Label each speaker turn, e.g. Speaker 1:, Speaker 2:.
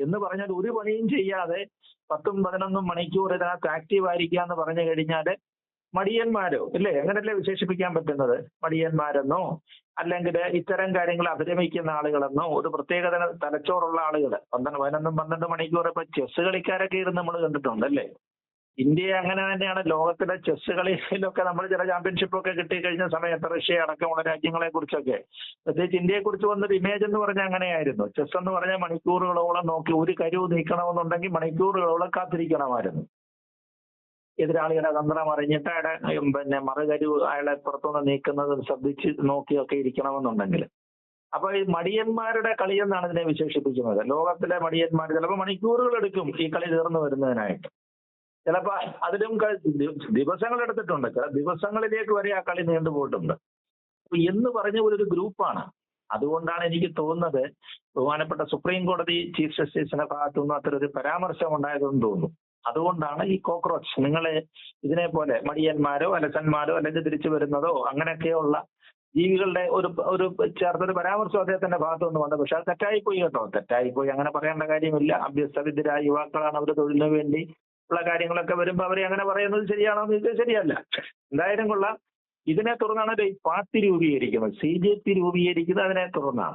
Speaker 1: എന്ന് പറഞ്ഞാൽ ഒരു പണിയും ചെയ്യാതെ 10-11 മണിക്കൂർ ഇതിനകത്ത് ആക്റ്റീവ് ആയിരിക്കുക എന്ന് പറഞ്ഞു കഴിഞ്ഞാൽ മടിയന്മാരോ അല്ലേ, അങ്ങനല്ലേ വിശേഷിപ്പിക്കാൻ പറ്റുന്നത്? മടിയന്മാരെന്നോ അല്ലെങ്കിൽ ഇത്തരം കാര്യങ്ങൾ അഭിരമിക്കുന്ന ആളുകളെന്നോ ഒരു പ്രത്യേക തലച്ചോറുള്ള ആളുകൾ 11-12 മണിക്കൂർ ഇപ്പൊ ചെസ് കളിക്കാരൊക്കെ ഇരുന്ന് നമ്മൾ കണ്ടിട്ടുണ്ട് അല്ലേ? ഇന്ത്യ അങ്ങനെ തന്നെയാണ്. ലോകത്തിലെ ചെസ് കളിയിലൊക്കെ നമ്മൾ ചില ചാമ്പ്യൻഷിപ്പ് ഒക്കെ കിട്ടിക്കഴിഞ്ഞ സമയത്ത് റഷ്യ അടക്കമുള്ള രാജ്യങ്ങളെ കുറിച്ചൊക്കെ, പ്രത്യേകിച്ച് ഇന്ത്യയെ കുറിച്ച് വന്നൊരു ഇമേജ് എന്ന് പറഞ്ഞാൽ അങ്ങനെയായിരുന്നു. ചെസ് എന്ന് പറഞ്ഞാൽ മണിക്കൂറുകളോളം നോക്കി ഒരു കരു നീക്കണമെന്നുണ്ടെങ്കിൽ മണിക്കൂറുകളോളം കാത്തിരിക്കണമായിരുന്നു. എതിരാളിയുടെ തന്ത്രം അറിഞ്ഞിട്ട് അയാളെ മറുകരു അയാളെ പുറത്തുനിന്ന് നീക്കുന്നത് ശ്രദ്ധിച്ച് നോക്കിയൊക്കെ ഇരിക്കണമെന്നുണ്ടെങ്കിൽ. അപ്പൊ ഈ മടിയന്മാരുടെ കളി എന്നാണ് ഇതിനെ വിശേഷിപ്പിക്കുന്നത്. ലോകത്തിലെ മടിയന്മാർ ചിലപ്പോൾ മണിക്കൂറുകൾ എടുക്കും ഈ കളി തീർന്നു വരുന്നതിനായിട്ട്. ചിലപ്പോ അതിലും ദിവസങ്ങൾ എടുത്തിട്ടുണ്ട്. ചില ദിവസങ്ങളിലേക്ക് വരെ ആ കളി നീണ്ടുപോയിട്ടുണ്ട്. എന്ന് പറഞ്ഞ ഒരു ഗ്രൂപ്പാണ്. അതുകൊണ്ടാണ് എനിക്ക് തോന്നുന്നത് ബഹുമാനപ്പെട്ട സുപ്രീം കോടതി ചീഫ് ജസ്റ്റിസിന്റെ ഭാഗത്തുനിന്ന് അത്തരൊരു പരാമർശം ഉണ്ടായതെന്ന് തോന്നുന്നു. അതുകൊണ്ടാണ് ഈ കോക്രോച്ച്, നിങ്ങളെ ഇതിനെ പോലെ മടിയന്മാരോ അലസന്മാരോ അല്ലെങ്കിൽ തിരിച്ചു വരുന്നതോ അങ്ങനെയൊക്കെയുള്ള ജീവികളുടെ ഒരു ചേർത്തൊരു പരാമർശം അദ്ദേഹത്തിന്റെ ഭാഗത്തുനിന്ന് വന്നത്. പക്ഷെ അത് തെറ്റായിപ്പോയി കേട്ടോ, തെറ്റായിപ്പോയി. അങ്ങനെ പറയേണ്ട കാര്യമില്ല. അഭ്യസ്തവിദ്യരായ യുവാക്കളാണ്, അവർ തൊഴിലിന് വേണ്ടി ഉള്ള കാര്യങ്ങളൊക്കെ വരുമ്പോൾ അവരെ അങ്ങനെ പറയുന്നത് ശരിയാണോ എന്ന് ചോദിച്ചാൽ ശരിയല്ല. എന്തായാലും കൊള്ളാം. ഇതിനെ തുടർന്നാണ് പാർട്ടി രൂപീകരിക്കുന്നത്. CJP രൂപീകരിക്കുന്നത് അതിനെ തുടർന്നാണ്.